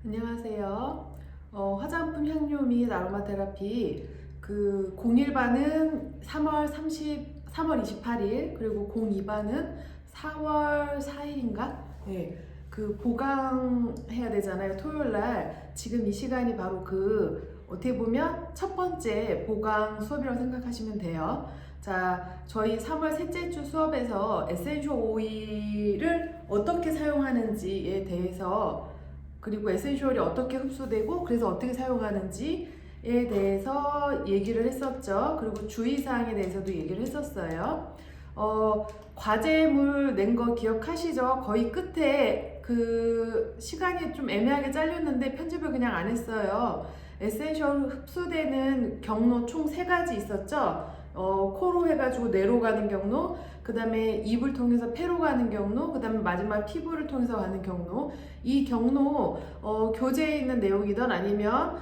안녕하세요. 화장품 향료 및 아로마 테라피 01반은 3월 28일 그리고 02반은 4월 4일인가? 네, 보강해야 되잖아요. 토요일 날. 지금 이 시간이 바로 어떻게 보면 첫 번째 보강 수업이라고 생각하시면 돼요. 자, 저희 3월 셋째 주 수업에서 에센셜 오일을 어떻게 사용하는지에 대해서 그리고 에센셜이 어떻게 흡수되고 그래서 어떻게 사용하는지에 대해서 얘기를 했었죠. 그리고 주의사항에 대해서도 얘기를 했었어요. 과제물 낸 거 기억하시죠? 거의 끝에 시간이 좀 애매하게 잘렸는데 편집을 그냥 안 했어요. 에센셜 흡수되는 경로 총 3가지 있었죠. 코로 해가지고 뇌로 가는 경로, 그 다음에 입을 통해서 폐로 가는 경로, 그 다음에 마지막 피부를 통해서 가는 경로. 이 경로 교재에 있는 내용이든 아니면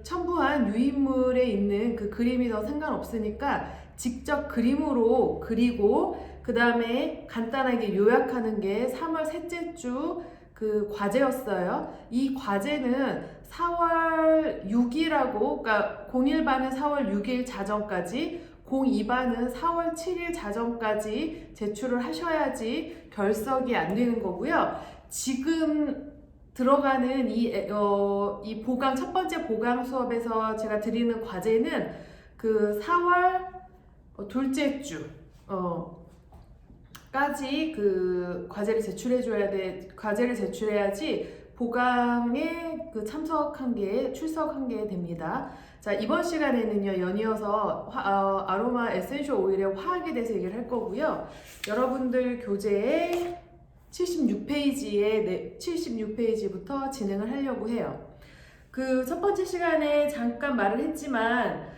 첨부한 유인물에 있는 그림이든 상관없으니까 직접 그림으로 그리고 그 다음에 간단하게 요약하는 게 3월 셋째 주 과제였어요. 이 과제는 4월 6일하고, 그러니까 01반은 4월 6일 자정까지, 02반은 4월 7일 자정까지 제출을 하셔야지 결석이 안 되는 거고요. 지금 들어가는 이 첫 번째 보강 수업에서 제가 드리는 과제는 4월 둘째 주, 까지 과제를 제출해야지 보강에 출석한 게 됩니다. 자, 이번 시간에는요, 연이어서 아로마 에센셜 오일의 화학에 대해서 얘기를 할 거고요. 여러분들 교재에 76페이지부터 진행을 하려고 해요. 첫 번째 시간에 잠깐 말을 했지만,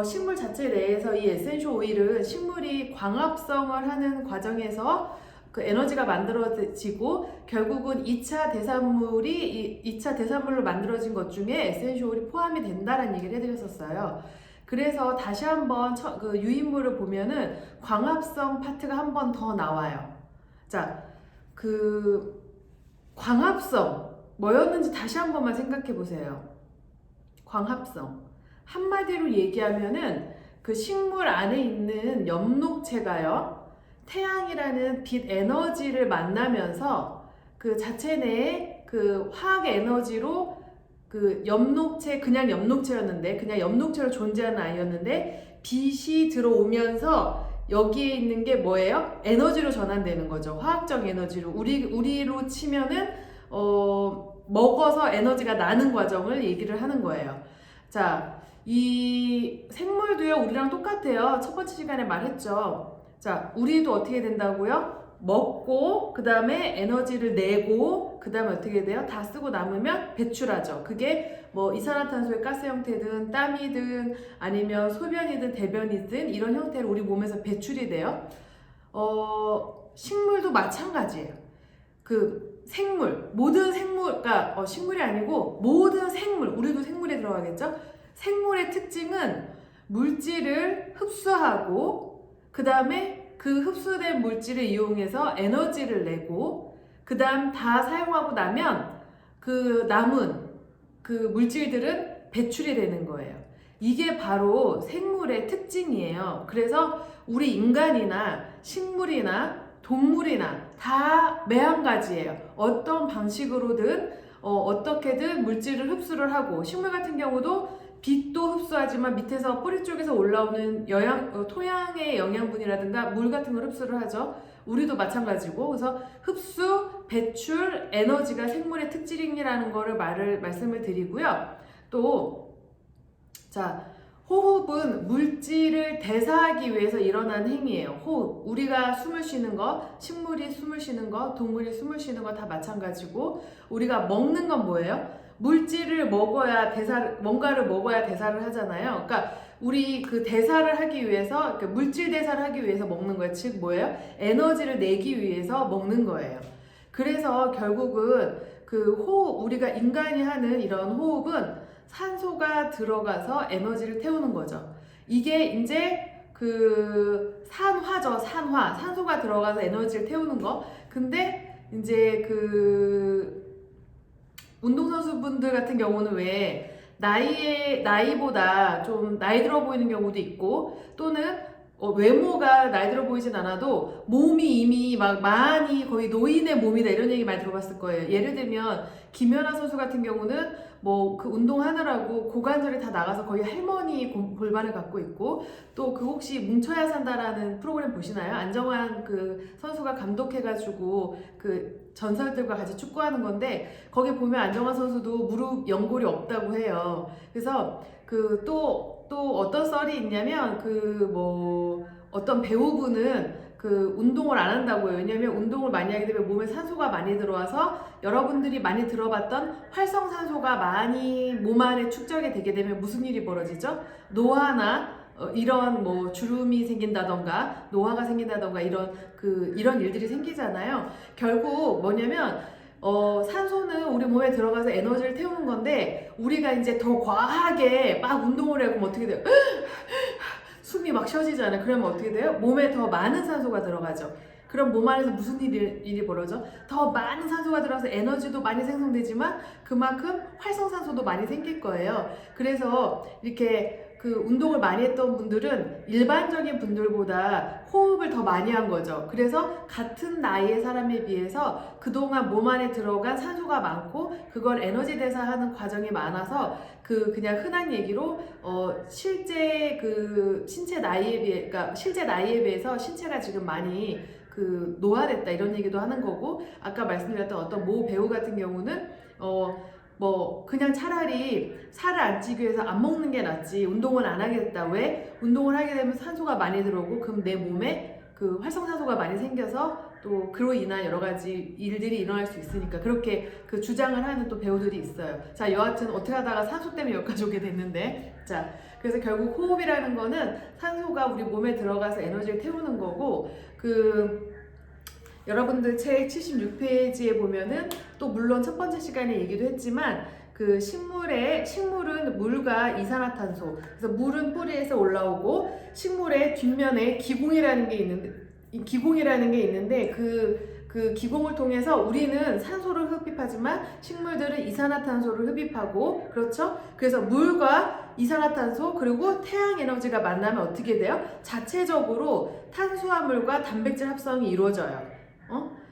식물 자체 내에서 이 에센셜 오일은 식물이 광합성을 하는 과정에서 에너지가 만들어지고 결국은 2차 대산물로 만들어진 것 중에 에센셜 오일이 포함이 된다는 얘기를 해드렸었어요. 그래서 다시 한번 유인물을 보면은 광합성 파트가 한 번 더 나와요. 자, 광합성 뭐였는지 다시 한 번만 생각해 보세요. 광합성. 한마디로 얘기하면은 식물 안에 있는 엽록체가요, 태양이라는 빛 에너지를 만나면서 자체 내에 화학 에너지로 엽록체, 그냥 엽록체였는데, 그냥 엽록체로 존재하는 아이였는데, 빛이 들어오면서 여기에 있는 게 뭐예요? 에너지로 전환되는 거죠. 화학적 에너지로. 우리로 치면은, 먹어서 에너지가 나는 과정을 얘기를 하는 거예요. 자, 이 생물도요, 우리랑 똑같아요. 첫 번째 시간에 말했죠. 자, 우리도 어떻게 된다고요? 먹고, 그 다음에 에너지를 내고, 그 다음에 어떻게 돼요? 다 쓰고 남으면 배출하죠. 그게 뭐 이산화탄소의 가스 형태든 땀이든 아니면 소변이든 대변이든 이런 형태로 우리 몸에서 배출이 돼요. 식물도 마찬가지예요. 모든 그러니까 식물이 아니고 모든 생물, 우리도 생물에 들어가겠죠? 생물의 특징은 물질을 흡수하고, 그 다음에 흡수된 물질을 이용해서 에너지를 내고, 그 다음 다 사용하고 나면 남은 물질들은 배출이 되는 거예요. 이게 바로 생물의 특징이에요. 그래서 우리 인간이나 식물이나 동물이나 다 매한가지예요. 어떤 방식으로든 어떻게든 물질을 흡수를 하고, 식물 같은 경우도 빛도 흡수하지만 밑에서 뿌리 쪽에서 올라오는 토양의 영양분이라든가 물 같은 걸 흡수를 하죠. 우리도 마찬가지고, 그래서 흡수, 배출, 에너지가 생물의 특징이라는 거를 말씀을 드리고요. 또, 자, 호흡은 물질을 대사하기 위해서 일어나는 행위예요. 호흡. 우리가 숨을 쉬는 거, 식물이 숨을 쉬는 거, 동물이 숨을 쉬는 거 다 마찬가지고, 우리가 먹는 건 뭐예요? 물질을 먹어야 뭔가를 먹어야 대사를 하잖아요. 그러니까 우리 대사를 하기 위해서, 물질 대사를 하기 위해서 먹는 거예요. 즉 뭐예요? 에너지를 내기 위해서 먹는 거예요. 그래서 결국은 우리가 인간이 하는 이런 호흡은 산소가 들어가서 에너지를 태우는 거죠. 이게 이제 산화죠. 산소가 들어가서 에너지를 태우는 거. 근데 이제 운동선수분들 같은 경우는 왜 나이보다 좀 나이 들어 보이는 경우도 있고 또는 외모가 나이 들어 보이진 않아도 몸이 이미 막 많이 거의 노인의 몸이다 이런 얘기 많이 들어봤을 거예요. 예를 들면 김연아 선수 같은 경우는 뭐 그 운동하느라고 고관절이 다 나가서 거의 할머니 골반을 갖고 있고 또 그 혹시 뭉쳐야 산다라는 프로그램 보시나요? 안정환 그 선수가 감독해가지고 그 전설들과 같이 축구하는 건데 거기 보면 안정환 선수도 무릎 연골이 없다고 해요. 그래서 그 또 어떤 썰이 있냐면 그 뭐 어떤 배우분은 그 운동을 안 한다고 해요. 왜냐면 운동을 많이 하게 되면 몸에 산소가 많이 들어와서 여러분들이 많이 들어봤던 활성산소가 많이 몸 안에 축적이 되게 되면 무슨 일이 벌어지죠? 노화나 이런 뭐 주름이 생긴다던가 노화가 생긴다던가 이런 일들이 생기잖아요. 결국 뭐냐면 산소는 우리 몸에 들어가서 에너지를 태우는 건데 우리가 이제 더 과하게 막 운동을 하면 어떻게 돼요? 숨이 막 쉬어지잖아요. 그러면 어떻게 돼요? 몸에 더 많은 산소가 들어가죠. 그럼 몸 안에서 무슨 일이 벌어져? 더 많은 산소가 들어서 에너지도 많이 생성되지만 그만큼 활성산소도 많이 생길 거예요. 그래서 이렇게 그 운동을 많이 했던 분들은 일반적인 분들보다 호흡을 더 많이 한 거죠. 그래서 같은 나이의 사람에 비해서 그동안 몸 안에 들어간 산소가 많고 그걸 에너지 대사하는 과정이 많아서 그냥 흔한 얘기로 실제 그 신체 나이에 비해 그러니까 실제 나이에 비해서 신체가 지금 많이 그 노화됐다 이런 얘기도 하는 거고 아까 말씀드렸던 어떤 모 배우 같은 경우는 뭐 그냥 차라리 살을 안 찌기 위해서 안 먹는 게 낫지 운동을 안 하겠다. 왜? 운동을 하게 되면 산소가 많이 들어오고 그럼 내 몸에 그 활성산소가 많이 생겨서 또 그로 인한 여러 가지 일들이 일어날 수 있으니까 그렇게 그 주장을 하는 또 배우들이 있어요. 자, 여하튼 어떻게 하다가 산소 때문에 여기까지 오게 됐는데 자, 그래서 결국 호흡이라는 거는 산소가 우리 몸에 들어가서 에너지를 태우는 거고 여러분들 책 76페이지에 보면은 또 물론 첫 번째 시간에 얘기도 했지만 그 식물은 물과 이산화탄소 그래서 물은 뿌리에서 올라오고 식물의 뒷면에 기공이라는 게 있는데 그 기공을 통해서 우리는 산소를 흡입하지만 식물들은 이산화탄소를 흡입하고 그렇죠? 그래서 물과 이산화탄소 그리고 태양 에너지가 만나면 어떻게 돼요? 자체적으로 탄수화물과 단백질 합성이 이루어져요.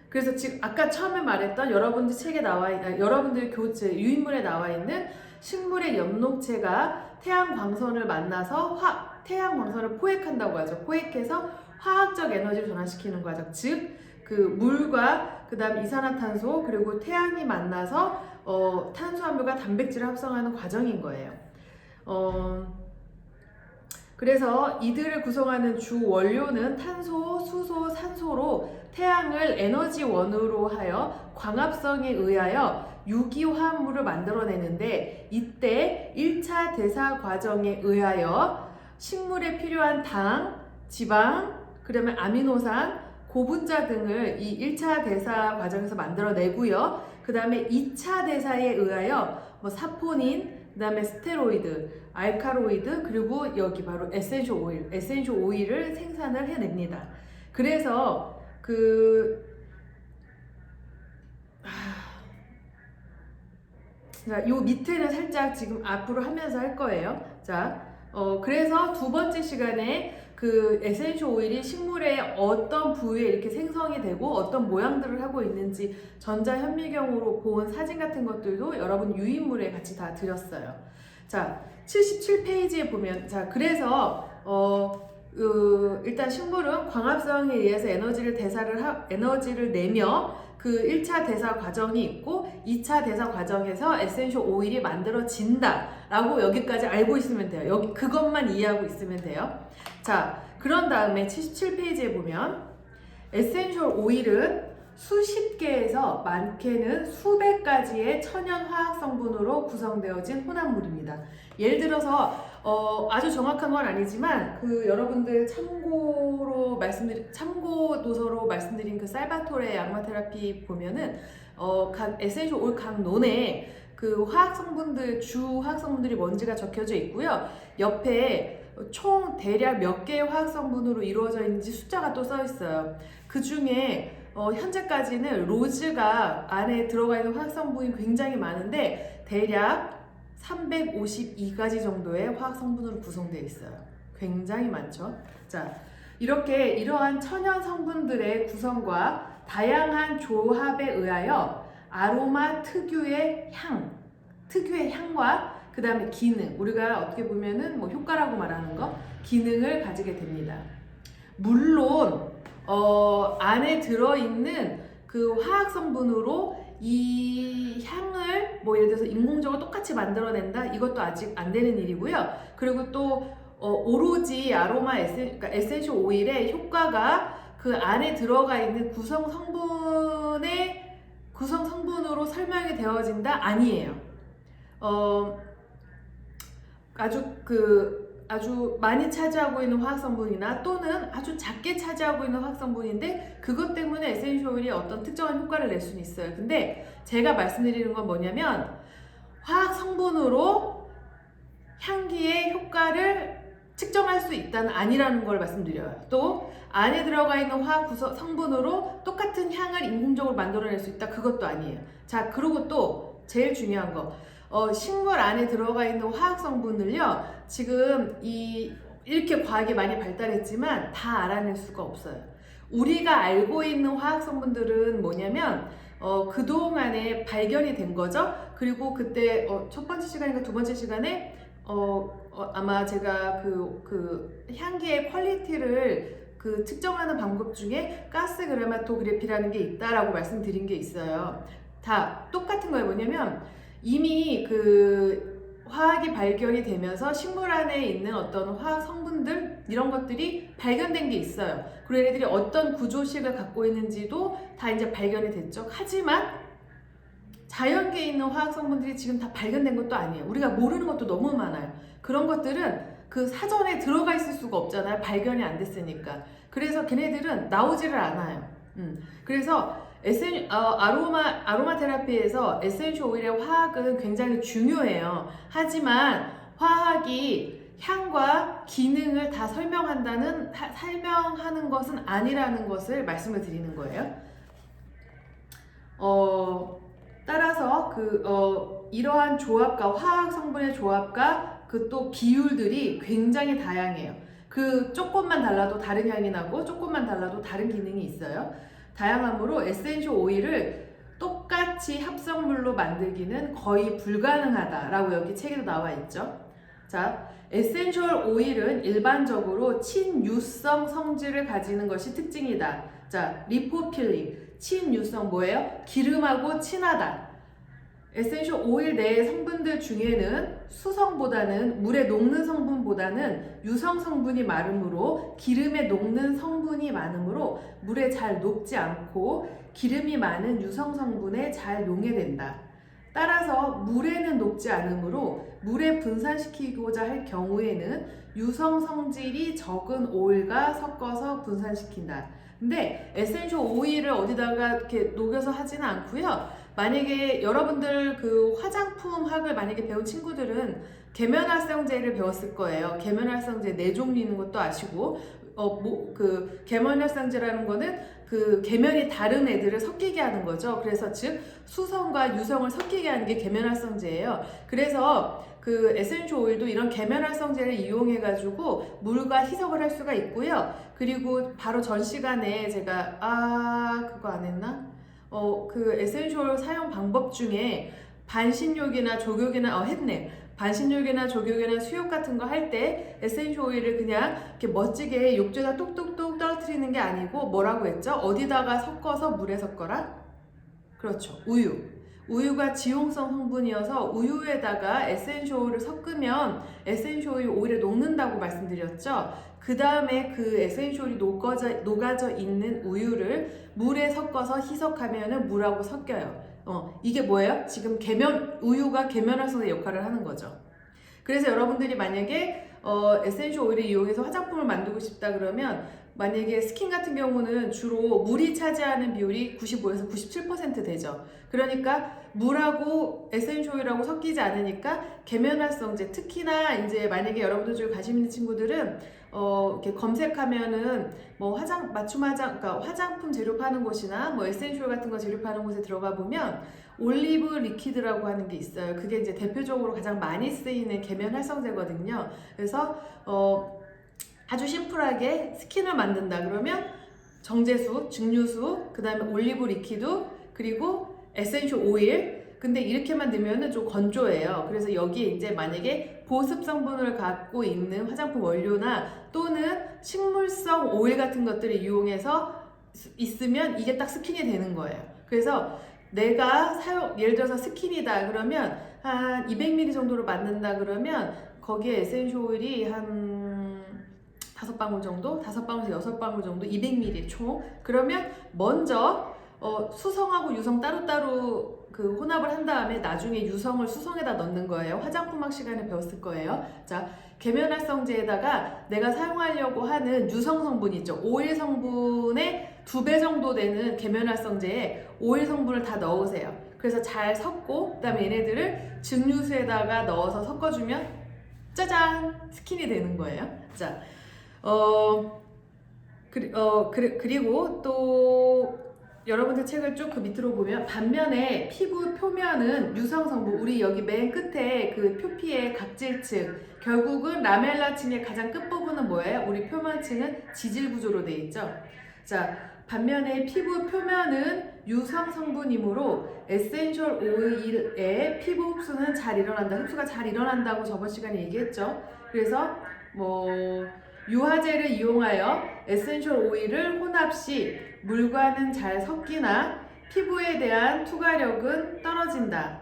그래서 지금 아까 처음에 말했던 여러분들 책에 여러분들 교재 유인물에 나와 있는 식물의 엽록체가 태양 광선을 만나서 태양 광선을 포획한다고 하죠. 포획해서 화학적 에너지를 전환시키는 과정. 즉, 그 물과 그다음 이산화탄소 그리고 태양이 만나서 탄수화물과 단백질을 합성하는 과정인 거예요. 그래서 이들을 구성하는 주 원료는 탄소, 수소, 산소로 태양을 에너지원으로 하여 광합성에 의하여 유기화합물을 만들어내는데 이때 1차 대사 과정에 의하여 식물에 필요한 당, 지방, 그러면 아미노산, 고분자 등을 이 1차 대사 과정에서 만들어내고요. 그 다음에 2차 대사에 의하여 뭐 사포닌, 그 다음에 스테로이드, 알카로이드 그리고 여기 바로 에센셜 오일을 생산을 해냅니다. 그래서 자, 요 밑에는 살짝 지금 앞으로 하면서 할 거예요. 자, 그래서 두 번째 시간에 그 에센셜 오일이 식물의 어떤 부위에 이렇게 생성이 되고 어떤 모양들을 하고 있는지 전자현미경으로 본 사진 같은 것들도 여러분 유인물에 같이 다 드렸어요. 자, 77페이지에 보면 자, 그래서 일단 식물은 광합성에 의해서 에너지를 내며 그 1차 대사 과정이 있고 2차 대사 과정에서 에센셜 오일이 만들어진다 라고 여기까지 알고 있으면 돼요. 그것만 이해하고 있으면 돼요. 자, 그런 다음에 77페이지에 보면 에센셜 오일은 수십 개에서 많게는 수백 가지의 천연 화학 성분으로 구성되어진 혼합물입니다. 예를 들어서 아주 정확한 건 아니지만 여러분들 참고 도서로 말씀드린 그 살바토레 악마 테라피 보면은 각 에센셜 오일 각 논에 그 주 화학 성분들이 뭔지가 적혀져 있고요. 옆에 총 대략 몇 개의 화학 성분으로 이루어져 있는지 숫자가 또 써 있어요. 그 중에 현재까지는 로즈가 안에 들어가 있는 화학 성분이 굉장히 많은데 대략 352가지 정도의 화학 성분으로 구성되어 있어요. 굉장히 많죠. 자, 이렇게 이러한 천연 성분들의 구성과 다양한 조합에 의하여 아로마 특유의 향과 그 다음에 기능, 우리가 어떻게 보면은 뭐 효과라고 말하는 거, 기능을 가지게 됩니다. 물론 안에 들어있는 그 화학 성분으로 이 향을 뭐 예를 들어서 인공적으로 똑같이 만들어낸다, 이것도 아직 안 되는 일이고요. 그리고 또 오로지 아로마 그러니까 에센셜 오일의 효과가 그 안에 들어가 있는 구성 성분으로 설명이 되어진다? 아니에요. 아주 많이 차지하고 있는 화학 성분이나 또는 아주 작게 차지하고 있는 화학 성분인데 그것 때문에 에센셜 오일이 어떤 특정한 효과를 낼 수는 있어요. 근데 제가 말씀드리는 건 뭐냐면 화학 성분으로 향기의 효과를 측정할 수 있다는 아니라는 걸 말씀드려요. 또 안에 들어가 있는 화학 성분으로 똑같은 향을 인공적으로 만들어낼 수 있다? 그것도 아니에요. 자, 그리고 또 제일 중요한 거, 식물 안에 들어가 있는 화학 성분을요, 지금 이렇게 과학이 많이 발달했지만 다 알아낼 수가 없어요. 우리가 알고 있는 화학 성분들은 뭐냐면 그동안에 발견이 된 거죠. 그리고 그때 첫 번째 시간인가 두 번째 시간에 아마 제가 그 향기의 퀄리티를 측정하는 방법 중에 가스 크로마토그래피라는 게 있다라고 말씀드린 게 있어요. 다 똑같은 거예요. 뭐냐면 이미 화학이 발견이 되면서 식물 안에 있는 어떤 화학 성분들 이런 것들이 발견된 게 있어요. 그리고 얘네들이 어떤 구조식을 갖고 있는지도 다 이제 발견이 됐죠. 하지만 자연계에 있는 화학 성분들이 지금 다 발견된 것도 아니에요. 우리가 모르는 것도 너무 많아요. 그런 것들은 그 사전에 들어가 있을 수가 없잖아요. 발견이 안 됐으니까. 그래서 걔네들은 나오지를 않아요. 그래서 아로마 테라피에서 에센셜 오일의 화학은 굉장히 중요해요. 하지만 화학이 향과 기능을 다 설명하는 것은 아니라는 것을 말씀을 드리는 거예요. 따라서 이러한 조합과 화학 성분의 조합과 또 비율들이 굉장히 다양해요. 조금만 달라도 다른 향이 나고 조금만 달라도 다른 기능이 있어요. 다양함으로 에센셜 오일을 똑같이 합성물로 만들기는 거의 불가능하다라고 여기 책에도 나와 있죠. 자, 에센셜 오일은 일반적으로 친유성 성질을 가지는 것이 특징이다. 자, 리포필링, 친유성 뭐예요? 기름하고 친하다. 에센셜 오일 내의 성분들 중에는 수성보다는 물에 녹는 성분보다는 유성 성분이 많으므로 기름에 녹는 성분이 많으므로 물에 잘 녹지 않고 기름이 많은 유성 성분에 잘 용해된다. 따라서 물에는 녹지 않으므로 물에 분산시키고자 할 경우에는 유성 성질이 적은 오일과 섞어서 분산시킨다. 근데 에센셜 오일을 어디다가 이렇게 녹여서 하지는 않고요. 만약에 여러분들 화장품 학을 만약에 배운 친구들은 계면활성제를 배웠을 거예요. 계면활성제 4종류 있는 것도 아시고, 계면활성제라는 거는 계면이 다른 애들을 섞이게 하는 거죠. 그래서 즉 수성과 유성을 섞이게 하는 게 계면활성제예요. 그래서 에센셜 오일도 이런 계면활성제를 이용해 가지고 물과 희석을 할 수가 있고요. 그리고 바로 전 시간에 제가 그거 안 했나? 에센셜 사용 방법 중에 반신욕이나 족욕이나 했네. 반신욕이나 족욕이나 수욕 같은 거 할 때 에센셜 오일을 그냥 이렇게 멋지게 욕조에다 똑똑똑 떨어뜨리는 게 아니고 뭐라고 했죠? 어디다가 섞어서 물에 섞어라? 그렇죠. 우유가 지용성 성분이어서 우유에다가 에센셜 오일을 섞으면 에센셜 오일이 오히려 녹는다고 말씀드렸죠. 그 다음에 에센셜 오일이 녹아져 있는 우유를 물에 섞어서 희석하면 물하고 섞여요. 이게 뭐예요? 지금 우유가 계면활성제 역할을 하는 거죠. 그래서 여러분들이 만약에 에센셜 오일을 이용해서 화장품을 만들고 싶다 그러면 만약에 스킨 같은 경우는 주로 물이 차지하는 비율이 95에서 97% 되죠. 그러니까 물하고 에센셜 오일하고 섞이지 않으니까 계면활성제, 특히나 이제 만약에 여러분들 중에 관심 있는 친구들은 이렇게 검색하면은 뭐 그러니까 화장품 재료 파는 곳이나 뭐 에센셜 오일 같은 거 재료 파는 곳에 들어가 보면 올리브 리퀴드라고 하는 게 있어요. 그게 이제 대표적으로 가장 많이 쓰이는 계면활성제거든요. 그래서 아주 심플하게 스킨을 만든다 그러면 정제수, 증류수, 그 다음에 올리브 리퀴드, 그리고 에센셜 오일. 근데 이렇게만 넣으면 좀 건조해요. 그래서 여기에 이제 만약에 보습 성분을 갖고 있는 화장품 원료나 또는 식물성 오일 같은 것들을 이용해서 있으면 이게 딱 스킨이 되는 거예요. 그래서 내가 예를 들어서 스킨이다 그러면 한 200ml 정도로 만든다 그러면 거기에 에센셜 오일이 한 5방울 정도? 5방울에서 6방울 정도? 200ml 총? 그러면 먼저 수성하고 유성 따로따로 그 혼합을 한 다음에 나중에 유성을 수성에다 넣는 거예요. 화장품학 시간에 배웠을 거예요. 자, 계면활성제에다가 내가 사용하려고 하는 유성 성분 있죠. 오일 성분의 2배 정도 되는 계면활성제에 오일 성분을 다 넣으세요. 그래서 잘 섞고 그 다음에 얘네들을 증류수에다가 넣어서 섞어주면 짜잔! 스킨이 되는 거예요. 자, 그리고 또 여러분들 책을 쭉 그 밑으로 보면 반면에 피부 표면은 유성 성분, 우리 여기 맨 끝에 그 표피의 각질층, 결국은 라멜라층의 가장 끝부분은 뭐예요? 우리 표면층은 지질 구조로 되어 있죠. 자, 반면에 피부 표면은 유성 성분이므로 에센셜 오일의 피부 흡수는 잘 일어난다. 흡수가 잘 일어난다고 저번 시간에 얘기했죠. 그래서 유화제를 이용하여 에센셜 오일을 혼합 시 물과는 잘 섞이나 피부에 대한 투과력은 떨어진다.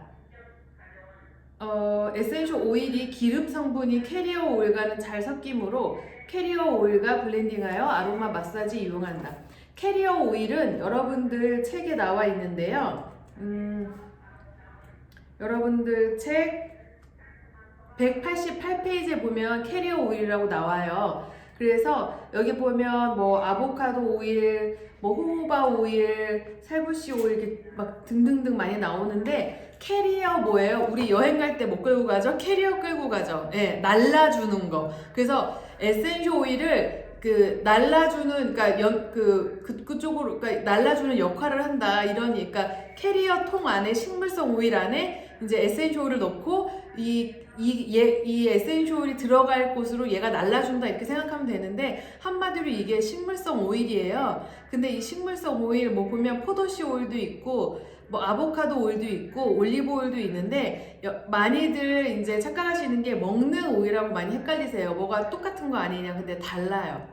에센셜 오일이 기름 성분인 캐리어 오일과는 잘 섞이므로 캐리어 오일과 블렌딩하여 아로마 마사지 이용한다. 캐리어 오일은 여러분들 책에 나와 있는데요. 여러분들 책 188페이지에 보면 캐리어 오일이라고 나와요. 그래서 여기 보면 뭐 아보카도 오일, 뭐 호호바 오일, 살구씨 오일 이렇게 막 등등등 많이 나오는데 캐리어 뭐예요? 우리 여행 갈 때 뭐 끌고 가죠? 캐리어 끌고 가죠. 예, 날라주는 거. 그래서 에센셜 오일을 그 날라주는, 그러니까 그쪽으로, 그러니까 날라주는 역할을 한다 이러니까 캐리어 통 안에 식물성 오일 안에 이제 에센셜 오일을 넣고 이 에센셜 오일이 들어갈 곳으로 얘가 날라준다 이렇게 생각하면 되는데 한마디로 이게 식물성 오일이에요. 근데 이 식물성 오일 뭐 보면 포도씨 오일도 있고 뭐 아보카도 오일도 있고 올리브 오일도 있는데 많이들 이제 착각하시는 게 먹는 오일하고 많이 헷갈리세요. 뭐가 똑같은 거 아니냐. 근데 달라요.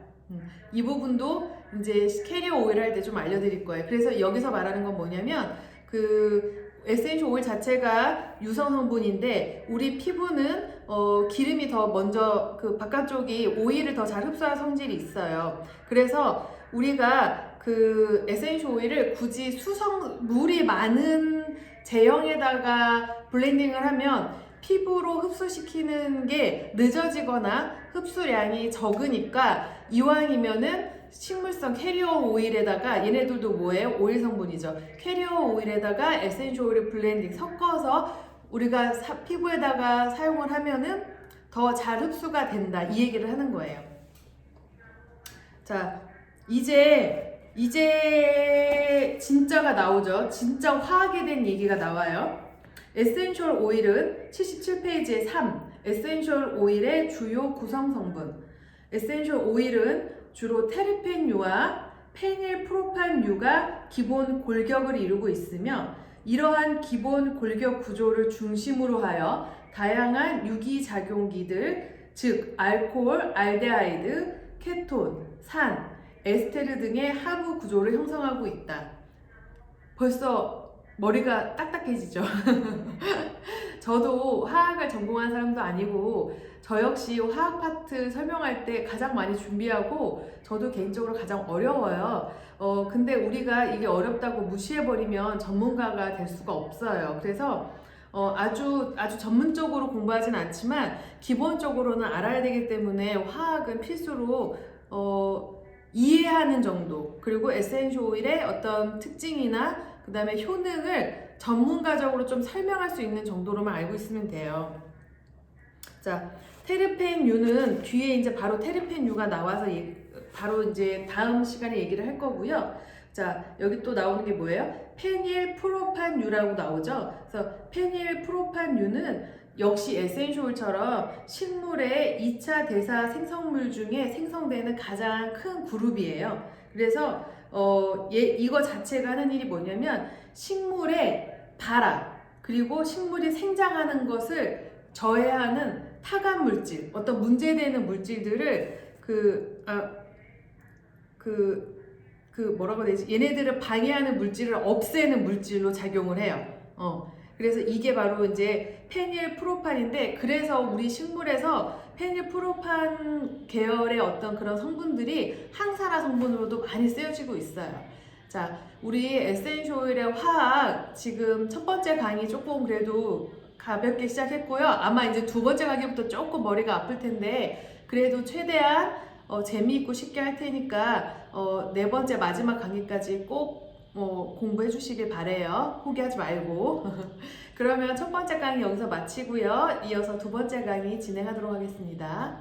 이 부분도 이제 캐리어 오일 할 때 좀 알려드릴 거예요. 그래서 여기서 말하는 건 뭐냐면 에센셜 오일 자체가 유성 성분인데 우리 피부는 기름이 더 먼저 그 바깥쪽이 오일을 더 잘 흡수할 성질이 있어요. 그래서 우리가 그 에센셜 오일을 굳이 물이 많은 제형에다가 블렌딩을 하면 피부로 흡수시키는 게 늦어지거나 흡수량이 적으니까 이왕이면은 식물성 캐리어 오일에다가 얘네들도 뭐예요? 오일 성분이죠. 캐리어 오일에다가 에센셜 오일 블렌딩 섞어서 우리가 피부에다가 사용을 하면은 더 잘 흡수가 된다. 이 얘기를 하는 거예요. 자, 이제 진짜가 나오죠. 진짜 화학에 대한 얘기가 나와요. 에센셜 오일은 77페이지에 3. 에센셜 오일의 주요 구성 성분. 에센셜 오일은 주로 테르펜유와 페닐프로판유가 기본 골격을 이루고 있으며 이러한 기본 골격 구조를 중심으로 하여 다양한 유기작용기들, 즉 알코올, 알데하이드, 케톤, 산, 에스테르 등의 하부 구조를 형성하고 있다. 벌써 머리가 딱딱해지죠. 저도 화학을 전공한 사람도 아니고 저 역시 화학 파트 설명할 때 가장 많이 준비하고 저도 개인적으로 가장 어려워요. 근데 우리가 이게 어렵다고 무시해버리면 전문가가 될 수가 없어요. 그래서 아주 전문적으로 공부하진 않지만 기본적으로는 알아야 되기 때문에 화학은 필수로 이해하는 정도, 그리고 에센셜 오일의 어떤 특징이나 그 다음에 효능을 전문가적으로 좀 설명할 수 있는 정도로만 알고 있으면 돼요. 자, 테르펜유는 뒤에 이제 바로 테르펜유가 나와서 바로 이제 다음 시간에 얘기를 할 거고요. 자, 여기 또 나오는 게 뭐예요? 페닐프로판유라고 나오죠. 그래서 페닐프로판유는 역시 에센쇼일처럼 식물의 2차 대사 생성물 중에 생성되는 가장 큰 그룹이에요. 그래서 이거 자체가 하는 일이 뭐냐면 식물의 발화 그리고 식물이 생장하는 것을 저해하는 타감 물질, 어떤 문제되는 물질들을 뭐라고 해야 되지? 얘네들을 방해하는 물질을 없애는 물질로 작용을 해요. 그래서 이게 바로 이제 페닐프로판인데, 그래서 우리 식물에서 페닐프로판 계열의 어떤 그런 성분들이 항산화 성분으로도 많이 쓰여지고 있어요. 자, 우리 에센셜 오일의 화학 지금 첫 번째 강의 조금 그래도 가볍게 시작했고요. 아마 이제 두 번째 강의부터 조금 머리가 아플 텐데, 그래도 최대한 재미있고 쉽게 할 테니까 네 번째 마지막 강의까지 꼭 공부해 주시길 바래요. 포기하지 말고. 그러면 첫 번째 강의 여기서 마치고요. 이어서 두 번째 강의 진행하도록 하겠습니다.